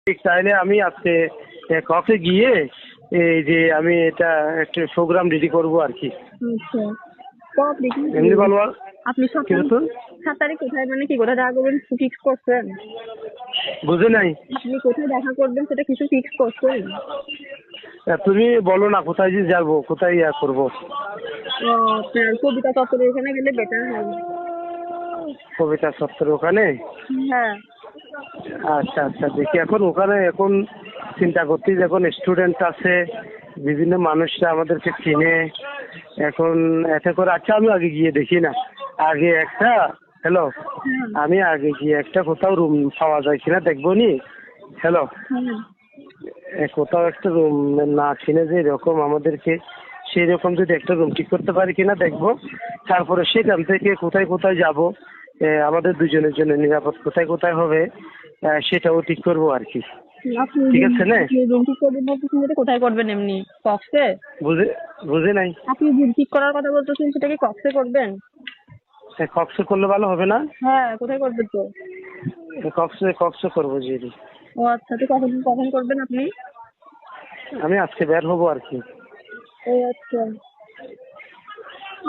ঠিক তাহলে আমি আজকে কফে গিয়ে এই যে আমি এটা একটা প্রোগ্রাম রেডি করবো আর কি। আচ্ছা, তো আপনি কি এমনি বলবো আপনি কি বলতো? 7 তারিখ কোথায় মানে কি কোথায় দেখা করবেন ফিক্স করছেন? বুঝে নাই। আপনি কোথায় দেখা করবেন সেটা কিছু ফিক্স করছেন? তুমি বলো না কোথায় যে যাবো, কোথায় ইয়া করবো। আপনার কবিতা চত্বরের এখানে গেলে বেটার হয়। কবিতা সত্তর ওখানে? হ্যাঁ। আচ্ছা আচ্ছা, দেখি এখন ওখানে এখন চিন্তা করছি, যখন স্টুডেন্ট আছে বিভিন্ন মানুষরা আমাদেরকে চিনে এখন এতে করে। আচ্ছা আমি আগে গিয়ে দেখি না, আগে একটা হ্যালো, আমি আগে গিয়ে একটা কোথাও রুম পাওয়া যায় কিনা দেখবো নি। হ্যালো, কোথাও একটা রুম না চিনে যে এরকম আমাদেরকে সেই রকম যদি একটা রুম ঠিক করতে পারি কিনা দেখবো। তারপরে সেখান থেকে কোথায় কোথায় যাব, আমাদের দুজনের জন্য নিরাপদ কোথায় কোথায় হবে সেটাও ঠিক করবো আর কি। আপনি ঠিক আছে না? রুম ঠিক করবেন বলতেছেন, যেটা কোথায় করবেন? এমনি কক্সে? বুঝে বুঝে নাই। আপনি রুম ঠিক করার কথা বলতেছেন, সেটা কি কক্সে করবেন? কক্সে করলে ভালো হবে না? হ্যাঁ, কোথায় করবেন তো? কক্সে কক্সে করবো জি। ও আচ্ছা, তো কখন কখন করবেন আপনি? আমি আজকে বের হবো আর কি। ও আচ্ছা।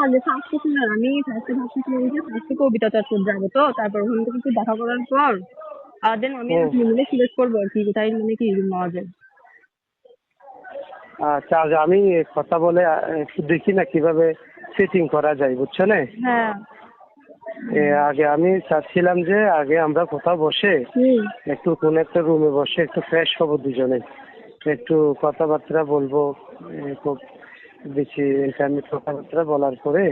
আগে ফার্স্টে শুনুন, আমি ফার্স্টে ভাবতেছিলাম যে ফার্স্টে কবিতা চত্বর যাবো, তো তারপর ওখান থেকে একটু দেখা করার পর দেন আমি আপনি মিলে সিলেক্ট করবো আর কি কোথায় মানে কি রুম পাওয়া যায়। আচ্ছা আজ আমি কথা বলে একটু দেখি না কিভাবে সেটিং করা যায়, বুঝছো না? হ্যাঁ। আগে আমি চাচ্ছিলাম যে আগে আমরা কোথাও বসে একটু কোন একটা রুমে বসে একটু ফ্রেশ হবো দুজনে, একটু কথাবার্তা বলবো। খুব বেশি ইন্টারনেট কথাবার্তা বলার পরে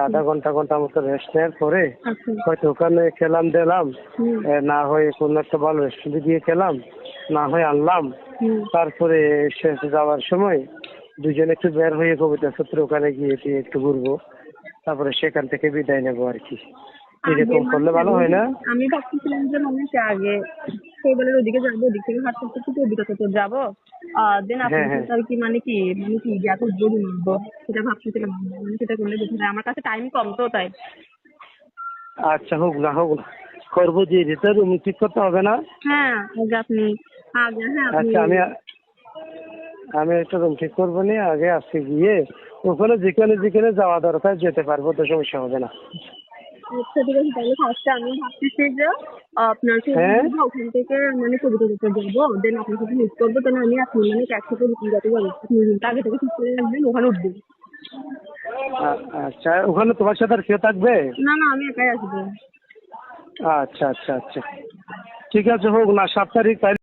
আধা ঘন্টা মতো রেস্ট নেওয়ার পরে হয়তো ওখানে খেলাম দিলাম, না হয় কোনো একটা ভালো রেস্টুরেন্টে গিয়ে খেলাম, না হয় আনলাম। তারপরে শেষ যাওয়ার সময় দুজনে একটু বের হয়ে কবিতা সূত্র ওখানে গিয়ে একটু ঘুরবো, তারপরে সেখান থেকে বিদায় নেবো আর কি। এরকম করলে ভালো হয় না? আমি ভাবতেছিলাম যে আগে শৈবালের ওদিকে যাবো, ওদিক থেকে হাঁটতে হাঁটতে কবিতা চত্বর যাবো, দেন আপনার সাথে আর কি মানে কি যা করবো নিবো, সেটা ভাবতেছিলাম। মানে সেটা করলে বেশি হয়, আমার কাছে টাইম কম তো তাই। আচ্ছা হোক না করবো যে যেটা রুম ঠিক করতে হবে না? হ্যাঁ, আগে হ্যাঁ আচ্ছা আমি একটা রুম ঠিক করবো নি, আগে আজকে গিয়ে ওখানে যেখানে যেখানে যাওয়া দরকার যেতে পারবো, তো সমস্যা হবে না। আচ্ছা ঠিক আছে, তাহলে ফার্স্টে আমি ভাবতেছি যে আপনার ওখান থেকে মানে কবিতা চত্বর যাবো, দেন আপনার সাথে মিট করবো, দেন আমি আপনি মানে একসাথে যাতে যাবো। আপনি আগে থেকে ঠিক করে রাখবেন, ওখানে উঠবো। আচ্ছা ওখানে তোমার সাথে আর কেউ থাকবে? না না, আমি একাই আসবো। আচ্ছা আচ্ছা আচ্ছা, ঠিক আছে হোক না 7 তারিখ তাই।